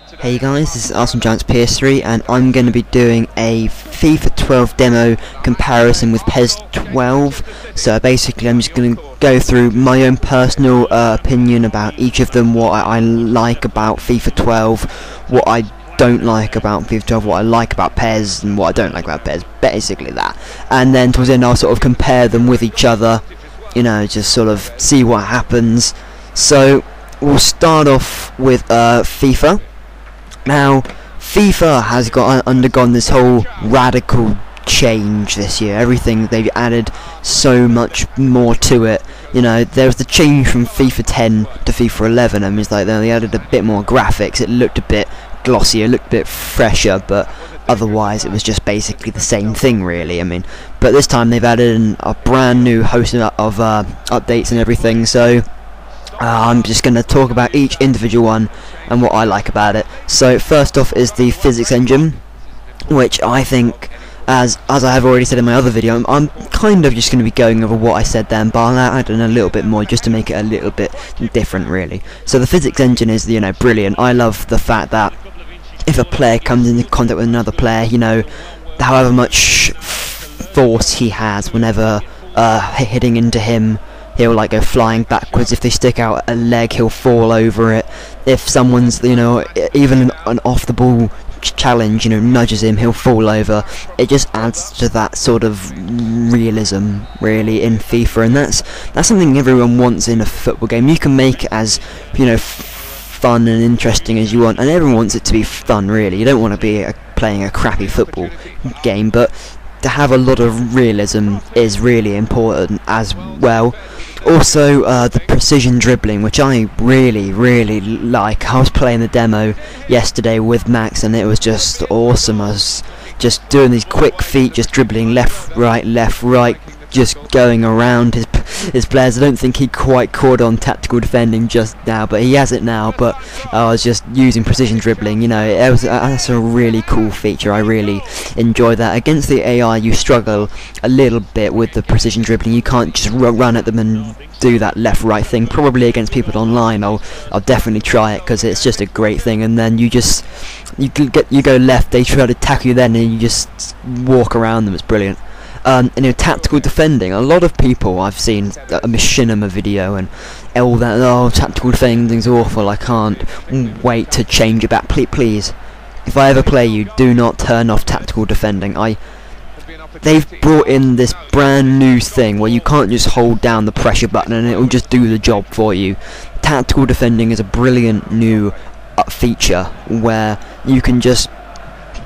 Hey guys, this is Awesome Giants PS3 and I'm going to be doing a FIFA 12 demo comparison with PES 12. So basically I'm just going to go through my own personal opinion about each of them, what I like about FIFA 12, what I don't like about FIFA 12, what I like about PES and what I don't like about PES, basically that. And then towards the end I'll sort of compare them with each other, you know, just sort of see what happens. So we'll start off with FIFA. Now, FIFA has undergone this whole radical change this year. Everything, they've added so much more to it. You know, there was the change from FIFA 10 to FIFA 11. I mean, it's like they added a bit more graphics. It looked a bit glossier, looked a bit fresher, but otherwise it was just basically the same thing, really. I mean, but this time they've added a brand new host of updates and everything. So I'm just going to talk about each individual one and what I like about it. So first off is the physics engine, which I think, as I have already said in my other video, I'm kind of just going to be going over what I said then, but I'll add in a little bit more just to make it a little bit different, really. So the physics engine is, you know, brilliant. I love the fact that if a player comes into contact with another player, you know, however much force he has whenever hitting into him, he'll like go flying backwards. If they stick out a leg, he'll fall over it. If someone's, you know, even an off the ball challenge, you know, nudges him, he'll fall over. It just adds to that sort of realism, really, in FIFA, and that's something everyone wants in a football game. You can make it as, you know, fun and interesting as you want, and everyone wants it to be fun, really. You don't want to be playing a crappy football game, but to have a lot of realism is really important as well. Also, the precision dribbling, which I really like. I was playing the demo yesterday with Max and it was just awesome. I was just doing these quick feet, just dribbling left, right, just going around his players. I don't think he quite caught on tactical defending just now, but he has it now. But I was just using precision dribbling, you know. That's a really cool feature. I really enjoy that. Against the AI you struggle a little bit with the precision dribbling. You can't just run at them and do that left right thing. Probably against people online I'll definitely try it, because it's just a great thing. And then you go left, they try to tackle you then, and you just walk around them. It's brilliant. And you know, tactical defending, a lot of people I've seen a machinima video and all that, oh, tactical defending's awful, I can't wait to change it back. Please, if I ever play you, do not turn off tactical defending. They've brought in this brand new thing where you can't just hold down the pressure button and it will just do the job for you. Tactical defending is a brilliant new feature where you can just,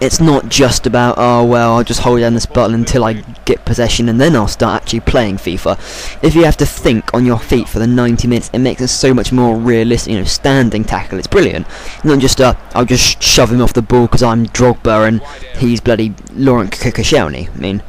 it's not just about, oh well, I'll just hold down this button until I get possession and then I'll start actually playing FIFA. If you have to think on your feet for the 90 minutes, it makes it so much more realistic. You know, standing tackle, it's brilliant. Not just I'll just shove him off the ball because I'm Drogba and he's bloody Laurent Koscielny. I mean,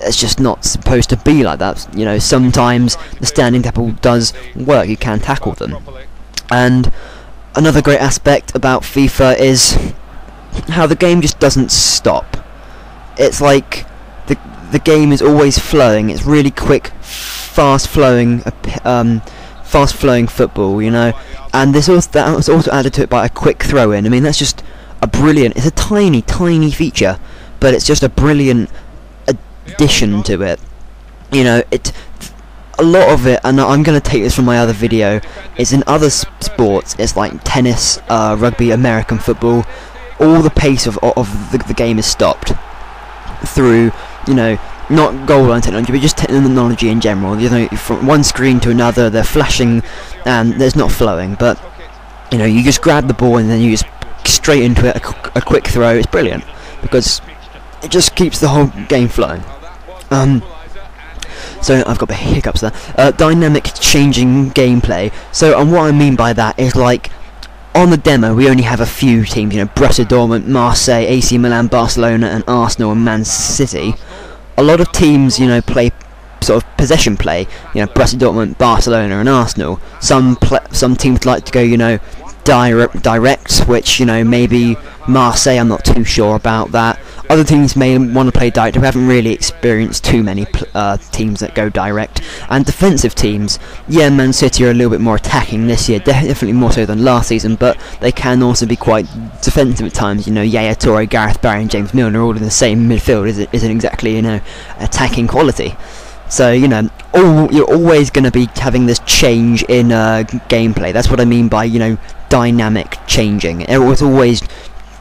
it's just not supposed to be like that. You know, sometimes the standing tackle does work. You can tackle them. And another great aspect about FIFA is how the game just doesn't stop. It's like the game is always flowing. It's really quick, fast flowing football, you know. And that was also added to it by a quick throw in. I mean, that's just a brilliant, it's a tiny feature, but it's just a brilliant addition to it. You know, a lot of it, and I'm going to take this from my other video, is in other sports. It's like tennis, rugby, American football. All the pace of the game is stopped through, you know, not goal line technology, but just technology in general. You know, from one screen to another, they're flashing, and there's not flowing. But you know, you just grab the ball and then you just straight into it. A quick throw. It's brilliant because it just keeps the whole game flowing. So I've got the hiccups there. Dynamic changing gameplay. So, and what I mean by that is, like, on the demo we only have a few teams, you know, Borussia Dortmund, Marseille, AC Milan, Barcelona and Arsenal and Man City. A lot of teams, you know, play sort of possession play, you know, Borussia Dortmund, Barcelona and Arsenal. Some teams like to go, you know, direct, which, you know, maybe Marseille, I'm not too sure about that. other teams may want to play direct. We haven't really experienced too many teams that go direct. And defensive teams, yeah, Man City are a little bit more attacking this year, definitely more so than last season, but they can also be quite defensive at times. You know, Yaya Toure, Gareth Barry and James Milner all in the same midfield isn't exactly, you know, attacking quality. So, you know, you're always going to be having this change in gameplay. That's what I mean by, you know, dynamic changing. It's always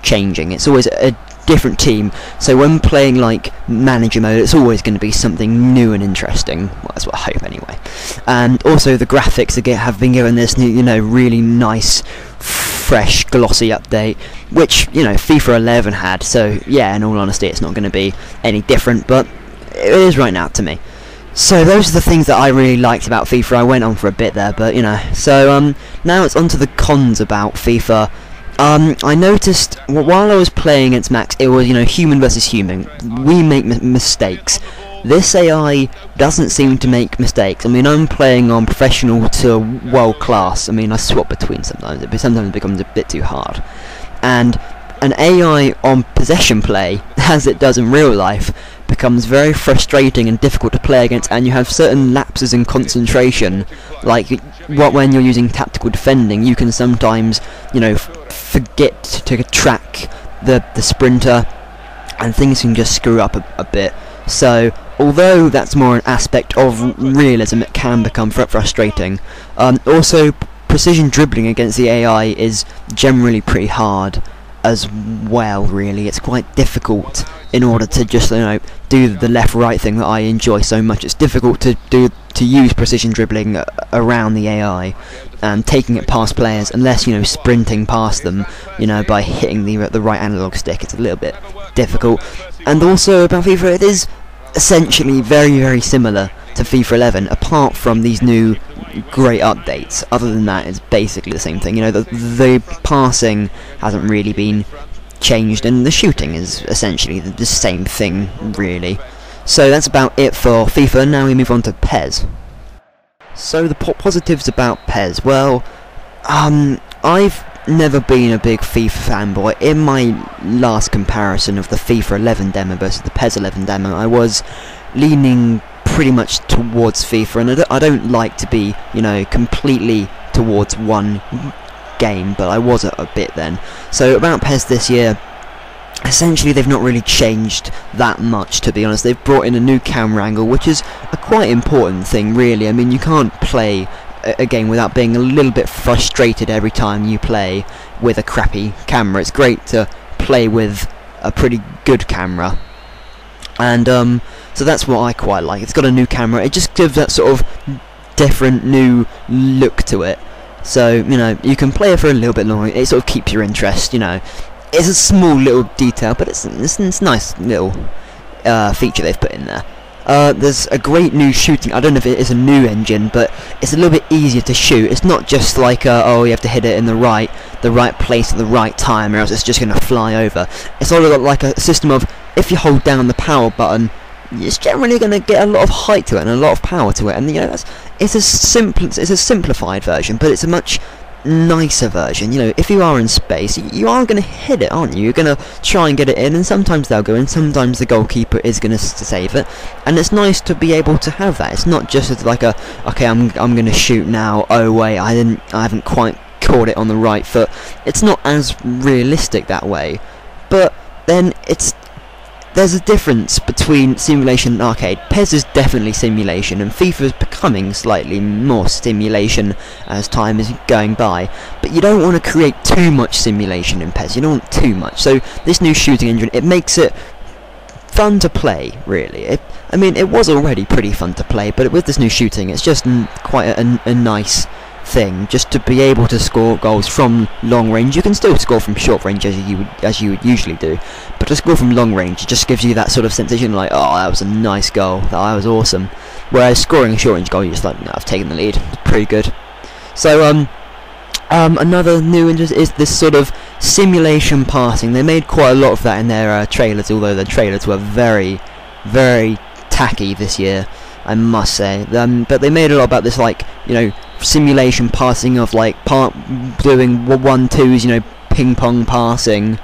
changing. It's always a different team. So when playing like manager mode, it's always going to be something new and interesting. Well, that's what I hope anyway. And also the graphics have been given this new, you know, really nice, fresh, glossy update, which, you know, FIFA 11 had. So yeah, in all honesty, it's not going to be any different, but it is right now to me. So those are the things that I really liked about FIFA. I went on for a bit there, but you know. So now it's on to the cons about FIFA. I noticed while I was playing against Max, it was, you know, human versus human. We make mistakes. This AI doesn't seem to make mistakes. I mean, I'm playing on professional to world class. I mean, I swap between sometimes. Sometimes it becomes a bit too hard. And an AI on possession play, as it does in real life, becomes very frustrating and difficult to play against, and you have certain lapses in concentration. Like when you're using tactical defending, you can sometimes, you know, forget to track the sprinter, and things can just screw up a bit. So although that's more an aspect of realism, it can become frustrating. Also, precision dribbling against the AI is generally pretty hard as well, really. It's quite difficult in order to just, you know, do the left-right thing that I enjoy so much. It's difficult to use precision dribbling around the AI and taking it past players, unless, you know, sprinting past them, you know, by hitting the right analog stick. It's a little bit difficult. And also about FIFA, it is essentially very, very similar to FIFA 11, apart from these new great updates. Other than that, it's basically the same thing. You know, the passing hasn't really been changed, and the shooting is essentially the same thing, really. So that's about it for FIFA. Now we move on to PES. So the positives about PES. Well, I've never been a big FIFA fanboy. In my last comparison of the FIFA 11 demo versus the PES 11 demo, I was leaning pretty much towards FIFA, and I don't like to be, you know, completely towards one game, but I was a bit then. So about PES this year, essentially they've not really changed that much, to be honest. They've brought in a new camera angle, which is a quite important thing, really. I mean, you can't play a game without being a little bit frustrated every time you play with a crappy camera. It's great to play with a pretty good camera, and so that's what I quite like. It's got a new camera. It just gives that sort of different new look to it. So, you know, you can play it for a little bit longer. It sort of keeps your interest, you know. It's a small little detail, but it's a nice little feature they've put in there. There's a great new shooting. I don't know if it is a new engine, but it's a little bit easier to shoot. It's not just like, oh, you have to hit it in the right place at the right time, or else it's just going to fly over. It's sort of like a system of, if you hold down the power button, it's generally going to get a lot of height to it and a lot of power to it. And, you know, it's a simplified version, but it's a much nicer version. You know, if you are in space, you are going to hit it, aren't you? You're going to try and get it in, and sometimes they'll go in, sometimes the goalkeeper is going to save it, and it's nice to be able to have that. It's not just like a, okay, I'm going to shoot now, oh wait, I haven't quite caught it on the right foot. It's not as realistic that way, but then there's a difference between simulation and arcade. PES is definitely simulation, and FIFA is becoming slightly more simulation as time is going by. But you don't want to create too much simulation in PES. You don't want too much. So this new shooting engine, it makes it fun to play, really. I mean, it was already pretty fun to play, but with this new shooting, it's just quite a nice thing, just to be able to score goals from long range. You can still score from short range as you would usually do, but to score from long range, it just gives you that sort of sensation like, oh, that was a nice goal, that was awesome. Whereas scoring a short range goal, you're just like, no, I've taken the lead. It's pretty good. So another new interest is this sort of simulation passing. They made quite a lot of that in their trailers, although the trailers were very, very tacky this year, I must say. But they made a lot about this, like, you know, simulation passing of like doing 1-2s, you know, ping pong passing.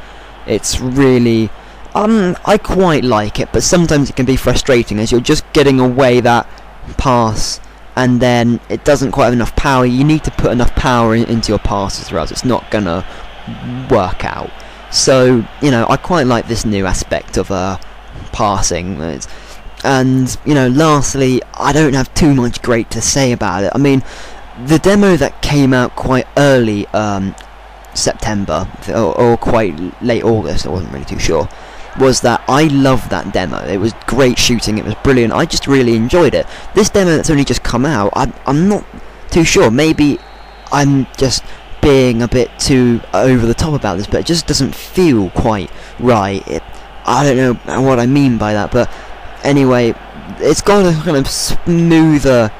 It's really, I quite like it, but sometimes it can be frustrating as you're just getting away that pass and then it doesn't quite have enough power. You need to put enough power into your passes or else it's not gonna work out. So, you know, I quite like this new aspect of passing. And, you know, lastly, I don't have too much great to say about it. I mean, the demo that came out quite early September, or quite late August, I wasn't really too sure, was that I loved that demo. It was great shooting, it was brilliant, I just really enjoyed it. This demo that's only just come out, I'm not too sure, maybe I'm just being a bit too over the top about this, but it just doesn't feel quite right. I don't know what I mean by that, but anyway, it's got a kind of smoother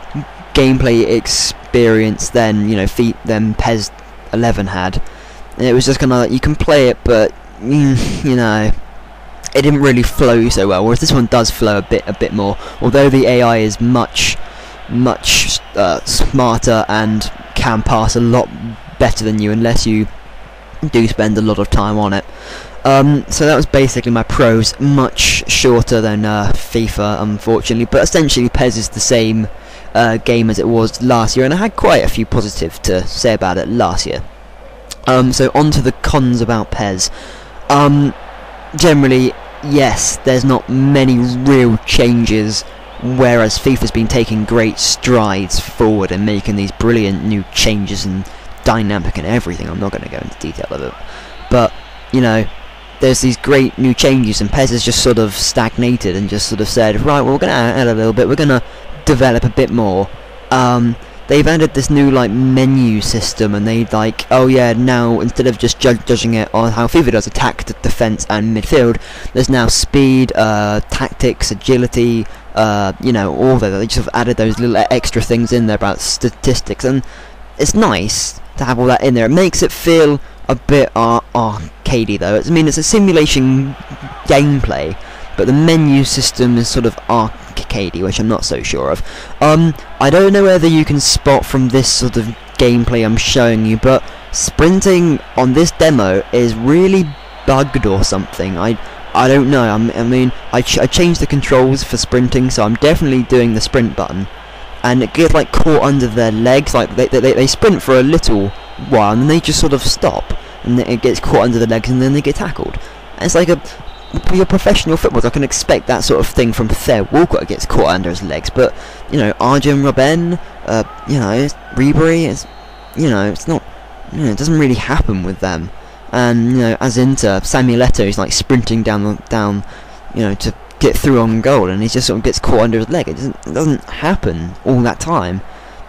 gameplay experience than, you know, than PES 11 had. And it was just kind of like, you can play it, but you know, it didn't really flow so well. Whereas this one does flow a bit more. Although the AI is much smarter and can pass a lot better than you, unless you do spend a lot of time on it. So that was basically my pros. Much shorter than FIFA, unfortunately, but essentially PES is the same game as it was last year, and I had quite a few positives to say about it last year. So on to the cons about PES. Generally, yes, there's not many real changes, whereas FIFA's been taking great strides forward and making these brilliant new changes and dynamic and everything. I'm not going to go into detail of it, but, you know, there's these great new changes, and PES has just sort of stagnated and just sort of said, right, well, we're going to add a little bit, we're going to develop a bit more. They've added this new, like, menu system, and they, like, oh yeah, now instead of just judging it on how FIFA does attack, defense and midfield, there's now speed, tactics, agility, you know, all that. They just have added those little extra things in there about statistics, and it's nice to have all that in there. It makes it feel a bit arcadey, though. I mean, it's a simulation gameplay, but the menu system is sort of arcadey, which I'm not so sure of. I don't know whether you can spot from this sort of gameplay I'm showing you, but sprinting on this demo is really bugged or something. I don't know. I mean, I changed the controls for sprinting, so I'm definitely doing the sprint button, and it gets like caught under their legs. Like they sprint for a little while, and then they just sort of stop, and then it gets caught under the legs, and then they get tackled. And it's like you're professional footballers, I can expect that sort of thing from Theo Walcott. Gets caught under his legs, but you know, Arjen Robben, you know, Ribery, it's, you know, it's not, you know, it doesn't really happen with them. And you know, as Inter, Samuel Eto'o is like sprinting down, you know, to get through on goal, and he just sort of gets caught under his leg. It doesn't happen all that time.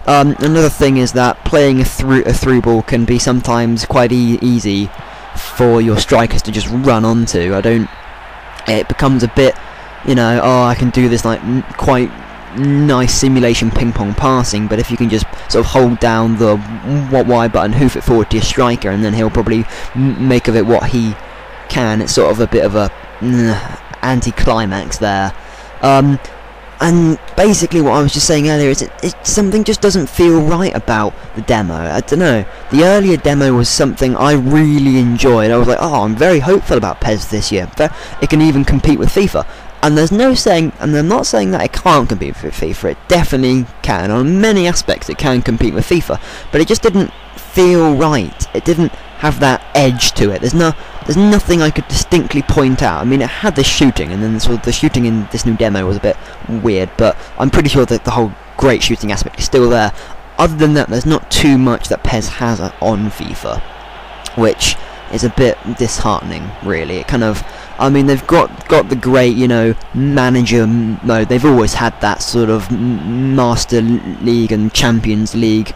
Another thing is that playing a through ball can be sometimes quite easy for your strikers to just run onto. It becomes a bit, you know, oh, I can do this like quite nice simulation ping pong passing, but if you can just sort of hold down the Y button, hoof it forward to your striker, and then he'll probably make of it what he can. It's sort of a bit of a anti-climax there. And basically what I was just saying earlier is something just doesn't feel right about the demo. I don't know. The earlier demo was something I really enjoyed. I was like, oh, I'm very hopeful about PES this year. It can even compete with FIFA. And there's no saying, and I'm not saying that it can't compete with FIFA. It definitely can. On many aspects it can compete with FIFA. But it just didn't feel right. It didn't have that edge to it. There's nothing I could distinctly point out. I mean, it had this shooting, and then sort of the shooting in this new demo was a bit weird, but I'm pretty sure that the whole great shooting aspect is still there. Other than that, there's not too much that PES has on FIFA, which is a bit disheartening, really. It kind of, I mean, they've got the great, you know, manager mode. They've always had that sort of Master League and Champions League,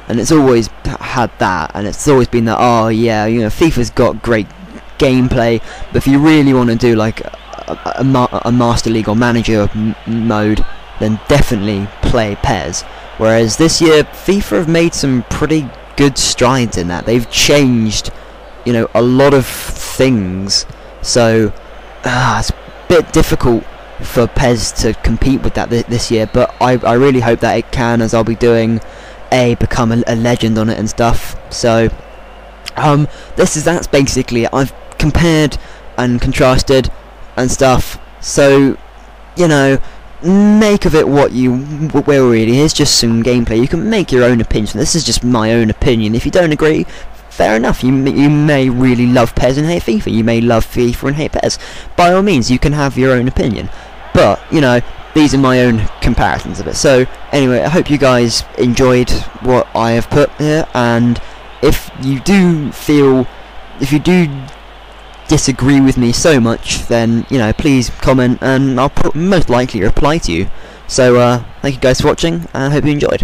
and it's always had that, and it's always been that, oh yeah, you know, FIFA's got great gameplay, but if you really want to do like a Master League or Manager mode, then definitely play PES. Whereas this year, FIFA have made some pretty good strides in that. They've changed, you know, a lot of things, so it's a bit difficult for PES to compete with that this year, but I really hope that it can, as I'll be doing become a legend on it and stuff. So that's basically it. I've compared and contrasted and stuff. So, you know, make of it what you will. Really, here's just some gameplay. You can make your own opinion. This is just my own opinion. If you don't agree, fair enough. You may really love PES and hate FIFA. You may love FIFA and hate PES. By all means, you can have your own opinion. But, you know, these are my own comparisons of it. So, anyway, I hope you guys enjoyed what I have put here, and if you do disagree with me so much, then, you know, please comment, and I'll most likely reply to you. So, thank you guys for watching, and I hope you enjoyed.